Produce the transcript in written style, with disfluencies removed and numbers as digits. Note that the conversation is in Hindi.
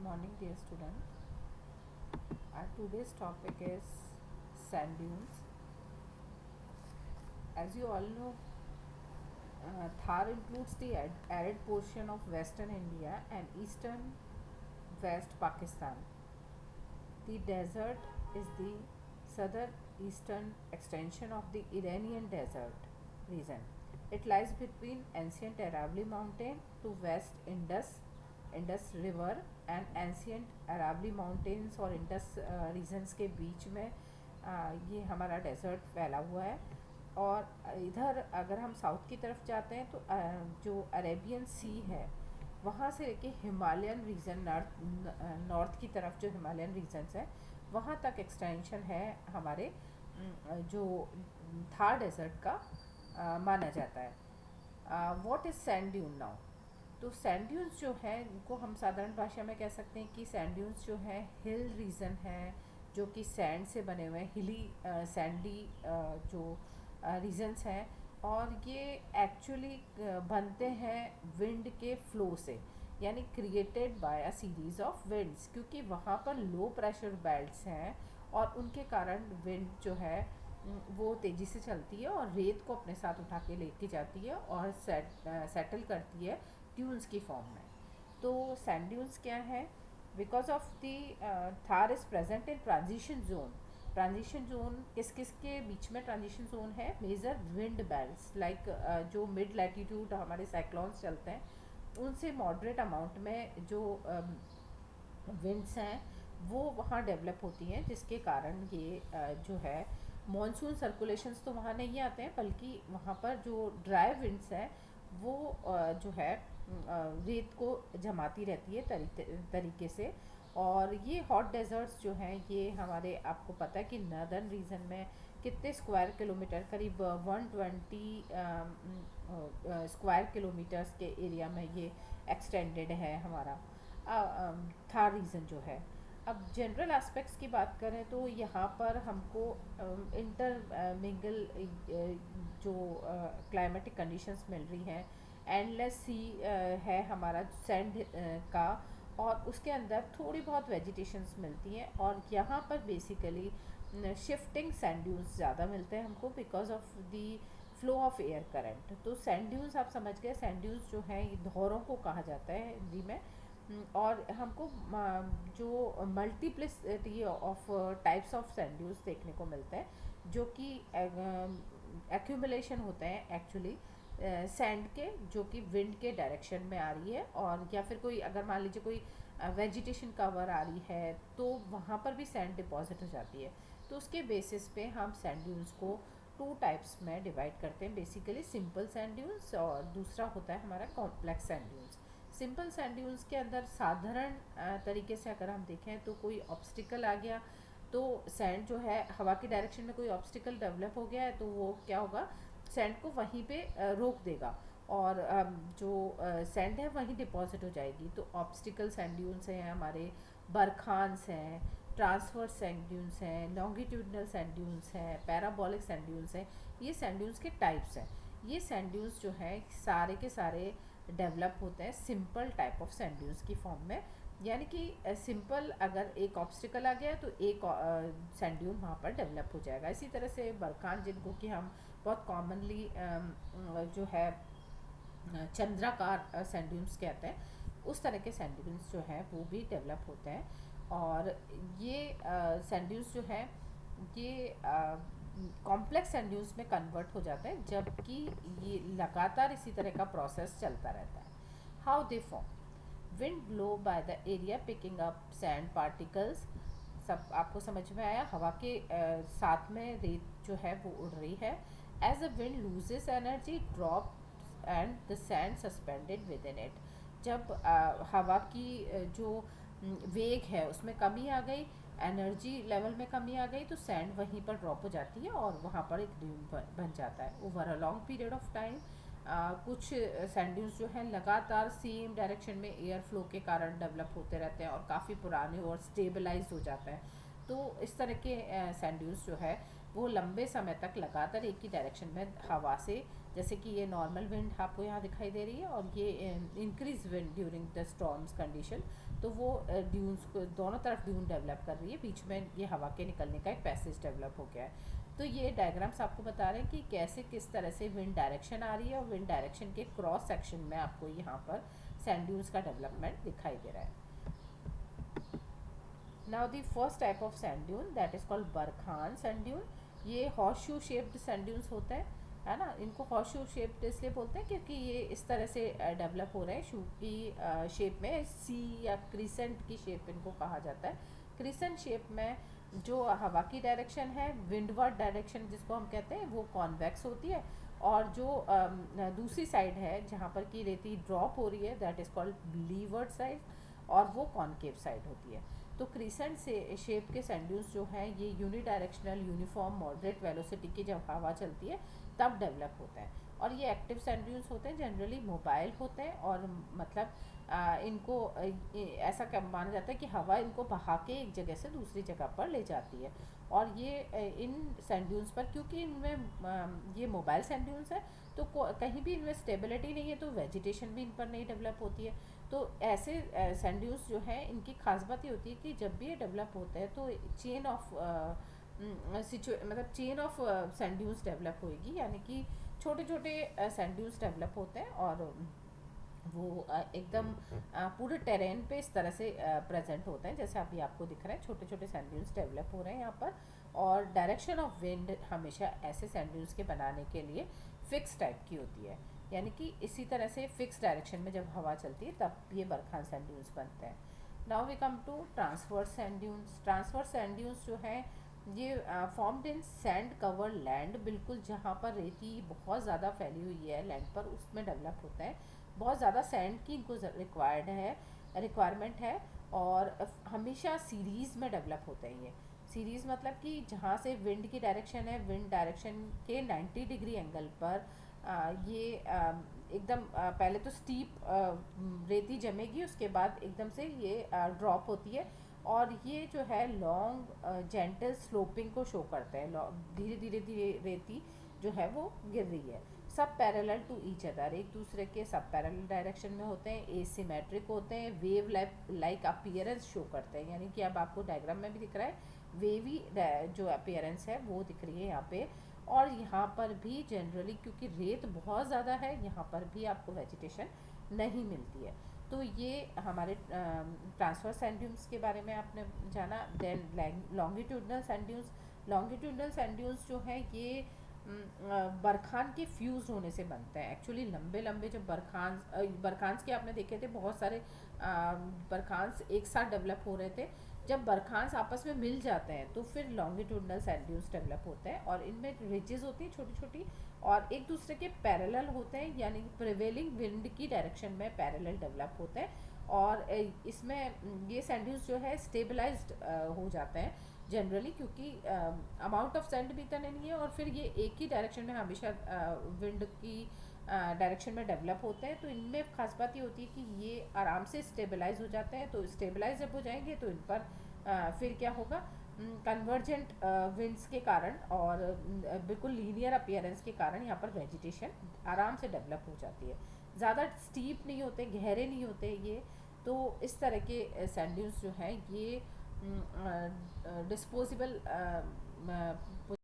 Morning, dear student. Our today's topic is sand dunes. As you all know, Thar includes the arid portion of western India and eastern West Pakistan. The desert is the southeastern extension of the Iranian desert region. It lies between ancient Aravalli mountain to west Indus river and ancient Aravalli mountains और इंडस रीजन्स के बीच में ये हमारा डेजर्ट फैला हुआ है। और इधर अगर हम साउथ की तरफ जाते हैं तो जो अरेबियन सी है वहाँ से लेके हिमालयन रीजन नॉर्थ की तरफ जो हिमालयन रीजन्स है वहाँ तक एक्सटेंशन है हमारे जो थार डेजर्ट का माना जाता है। What is sand dune now? तो सैंड ड्यून्स जो है इनको हम साधारण भाषा में कह सकते हैं कि सैंड ड्यून्स जो है हिल रीजन है जो कि सैंड से बने हुए हैं, हिली सैंडी जो रीजन्स हैं। और ये एक्चुअली बनते हैं विंड के फ्लो से, यानी created by a series of winds, क्योंकि वहाँ पर लो प्रेशर बेल्ट्स हैं और उनके कारण विंड जो है वो तेज़ी से चलती है और रेत को अपने साथ उठा के लेके जाती है और सेटल करती है ड्यून्स की फॉर्म में। तो सैंड ड्यून्स क्या है? Because of the Thar is present in transition zone. Transition zone किस किस के बीच में ट्रांजिशन जोन है? मेजर विंड बेल्ट्स लाइक जो मिड लैटिट्यूड हमारे साइक्लोन्स चलते हैं उनसे मॉडरेट अमाउंट में जो विंड्स हैं वो वहाँ डेवलप होती हैं, जिसके कारण ये जो है मॉनसून सर्कुलेशंस तो वहाँ नहीं आते हैं, बल्कि वहाँ पर जो ड्राई विंड्स हैं वो जो है रेत को जमाती रहती है तरीके से। और ये हॉट डेजर्ट्स जो हैं ये हमारे, आपको पता है कि नर्दर्न रीजन में कितने स्क्वायर किलोमीटर, करीब 120 स्क्वायर किलोमीटर्स के एरिया में ये एक्सटेंडेड है हमारा थार रीजन जो है। अब जनरल एस्पेक्ट्स की बात करें तो यहाँ पर हमको इंटर मिंगल जो क्लाइमेटिक कंडीशंस मिल रही हैं, एंडलेस सी है हमारा सैंड का, और उसके अंदर थोड़ी बहुत वेजिटेशंस मिलती हैं। और यहाँ पर बेसिकली शिफ्टिंग सैंड ड्यून्स ज़्यादा मिलते हैं हमको because of the flow of air current. तो सैंड ड्यून्स आप समझ गए, सैंड ड्यून्स जो हैं ये धौरों को कहा जाता है हिंदी में। और हमको जो multiplicity of types of sand dunes देखने को मिलते हैं जो कि एक्यूमुलेशन होते हैं एक्चुअली सैंड के, जो कि विंड के डायरेक्शन में आ रही है। और या फिर कोई अगर मान लीजिए कोई वेजिटेशन कवर आ रही है तो वहाँ पर भी सैंड डिपॉजिट हो जाती है। तो उसके बेसिस पे हम सैंड ड्यून्स को टू टाइप्स में डिवाइड करते हैं, बेसिकली सिंपल सैंड ड्यून्स और दूसरा होता है हमारा complex sand dunes. Simple sand dunes के अंदर साधारण तरीके से अगर हम देखें तो कोई ऑब्स्टिकल आ गया तो सैंड जो है हवा की डायरेक्शन में कोई ऑब्स्टिकल डेवलप हो गया है तो वो क्या होगा, सैंड को वहीं पे रोक देगा और जो सैंड है वहीं डिपॉजिट हो जाएगी। तो ऑब्स्टिकल सैंड ड्यून्स हैं हमारे, बरखान्स हैं, ट्रांसफर सैंड ड्यून्स हैं, लॉन्गिट्यूडनल सैंड ड्यून्स हैं, पैराबोलिक सैंड ड्यून्स हैं। ये सैंड ड्यून्स के टाइप्स हैं। ये सैंड ड्यून्स जो है सारे के सारे डेवलप होते हैं simple type of sand dunes की फॉर्म में, यानी कि सिंपल अगर एक ऑब्स्टिकल आ गया तो एक सैंड ड्यून वहाँ पर डेवलप हो जाएगा। इसी तरह से बरखान, जिनको कि हम बहुत कॉमनली जो है चंद्राकार सैंड ड्यून्स कहते हैं, उस तरह के सैंड ड्यून्स जो है वो भी डेवलप होते हैं। और ये सैंड ड्यून्स जो है ये कॉम्प्लेक्स सैंड ड्यून्स में कन्वर्ट हो जाते हैं, जबकि ये लगातार इसी तरह का प्रोसेस चलता रहता है। How they form? Wind blow by the area picking up sand particles. सब आपको समझ में आया? हवा के साथ में रेत जो है वो उड़ रही है। As the wind loses energy drop and the sand suspended within इट। जब हवा की जो वेग है उसमें कमी आ गई, एनर्जी लेवल में कमी आ गई, तो सैंड वहीं पर ड्रॉप हो जाती है और वहाँ पर एक ड्यून बन जाता है। Over a long period of time कुछ सैंड ड्यून्स जो हैं लगातार सेम डायरेक्शन में एयर फ्लो के कारण डेवलप होते रहते हैं और काफ़ी पुराने और स्टेबलाइज हो जाते हैं। तो इस तरह के सैंड ड्यून्स जो है वो लंबे समय तक लगातार एक ही डायरेक्शन में हवा से जैसे कि ये नॉर्मल विंड आपको यहाँ दिखाई दे रही है और ये increase wind during the storms condition. तो वो ड्यून्स को दोनों तरफ ड्यून डेवलप कर रही है, बीच में ये हवा के निकलने का एक पैसेज डेवलप हो गया है। तो ये डायग्राम्स आपको बता रहे हैं कि कैसे किस तरह से विंड डायरेक्शन आ रही है और विंड डायरेक्शन के क्रॉस सेक्शन में आपको यहाँ पर सैंड ड्यून्स का डेवलपमेंट दिखाई दे रहा है। Now the first type of sand dune that is called barchan sand dune. ये horseshoe shaped sand dunes होते हैं, है ना। इनको हॉर्स शू शेप्ड इसलिए बोलते हैं क्योंकि ये इस तरह से डेवलप हो रहे हैं, शू की शेप में, सी या क्रिसेंट की शेप इनको कहा जाता है। क्रिसेंट शेप में जो हवा की डायरेक्शन है, विंडवर्ड डायरेक्शन जिसको हम कहते हैं, वो कॉन्वेक्स होती है, और जो दूसरी साइड है जहाँ पर की रेती ड्रॉप हो रही है that is called levered side, और वो कॉनकेव साइड होती है। तो क्रिसेंट से शेप के सैंड ड्यून्स जो हैं ये यूनिडायरेक्शनल यूनिफॉर्म मॉडरेट वेलोसिटी की जब हवा चलती है तब डेवलप होता है। और ये एक्टिव सैंड ड्यून्स होते हैं, जनरली मोबाइल होते हैं, और मतलब इनको ऐसा माना जाता है कि हवा इनको बहा के एक जगह से दूसरी जगह पर ले जाती है। और ये इन सैंड ड्यून्स पर, क्योंकि इनमें ये मोबाइल सैंड ड्यून्स है, तो कहीं भी इनमें स्टेबिलिटी नहीं है, तो वेजिटेशन भी इन पर नहीं डेवलप होती है। तो ऐसे सैंड ड्यून्स जो है इनकी खास बात ये होती है कि जब भी ये डेवलप होते हैं तो चेन ऑफ मतलब chain of sand dunes develop होएगी, यानी कि छोटे छोटे सैंड ड्यून्स डेवलप होते हैं, और वो एकदम पूरे टेरेन पे इस तरह से प्रेजेंट होते हैं, जैसे अभी आपको दिख रहा है छोटे छोटे सैंड ड्यून्स डेवलप हो रहे हैं यहाँ पर। और डायरेक्शन ऑफ विंड हमेशा ऐसे सैंड ड्यून्स के बनाने के लिए फिक्स टाइप की होती है, यानी कि इसी तरह से फिक्स डायरेक्शन में जब हवा चलती है तब ये बरखान सैंड ड्यून्स बनते हैं। Now we come to transverse sand dunes. Transverse sand dunes जो है ये formed in sand cover land, बिल्कुल जहाँ पर रेती बहुत ज़्यादा फैली हुई है लैंड पर, उसमें डेवलप होता है। बहुत ज़्यादा सैंड की इनको रिक्वायरमेंट है, और हमेशा सीरीज़ में डेवलप होते हैं ये। सीरीज़ मतलब कि जहाँ से विंड की डायरेक्शन है, विंड डायरेक्शन के 90 डिग्री एंगल पर ये एकदम पहले तो स्टीप रेती जमेगी, उसके बाद एकदम से ये ड्रॉप होती है, और ये जो है लॉन्ग जेंटल स्लोपिंग को शो करता है। धीरे धीरे धीरे रेती जो है वो गिर रही है। सब पैरेलल टू ईच अदर, एक दूसरे के सब पैरेलल डायरेक्शन में होते हैं, एसिमेट्रिक होते हैं, वेव लाइक अपीयरेंस शो करते हैं, यानी कि अब आपको डायग्राम में भी दिख रहा है वेवी जो अपीयरेंस है वो दिख रही है यहाँ पे। और यहाँ पर भी जनरली क्योंकि रेत बहुत ज़्यादा है, यहाँ पर भी आपको वेजिटेशन नहीं मिलती है। तो ये हमारे ट्रांसफर सैंड ड्यून्स के बारे में आपने जाना। Then longitudinal sand dunes. Longitudinal sand dunes जो है ये बरखान के फ्यूज होने से बनते हैं। एक्चुअली लंबे लंबे जब बरखान्स के आपने देखे थे बहुत सारे बरखान्स एक साथ डेवलप हो रहे थे, जब बरखान्स आपस में मिल जाते हैं तो फिर लॉन्गिट्यूडनल सैंड ड्यून्स डेवलप होते हैं, और इनमें रिजेस होती हैं छोटी छोटी, और एक दूसरे के पैरेलल होते हैं, यानी प्रिवेलिंग विंड की डायरेक्शन में पैरेलल डेवलप होते हैं। और इसमें ये सैंड ड्यून्स जो है स्टेबलाइज्ड हो जाते हैं जनरली, क्योंकि अमाउंट ऑफ सैंड भी इतना नहीं है, और फिर ये एक ही डायरेक्शन में हमेशा विंड की डायरेक्शन में डेवलप होते हैं। तो इनमें खास बात ये होती है कि ये आराम से स्टेबलाइज हो जाते हैं। तो स्टेबलाइज जब हो जाएंगे तो इन पर फिर क्या होगा, कन्वर्जेंट विंड्स के कारण और बिल्कुल लीनियर अपीयरेंस के कारण यहाँ पर वेजिटेशन आराम से डेवलप हो जाती है। ज़्यादा स्टीप नहीं होते, गहरे नहीं होते ये। तो इस तरह के सैंड ड्यून्स जो हैं ये डिस्पोजेबल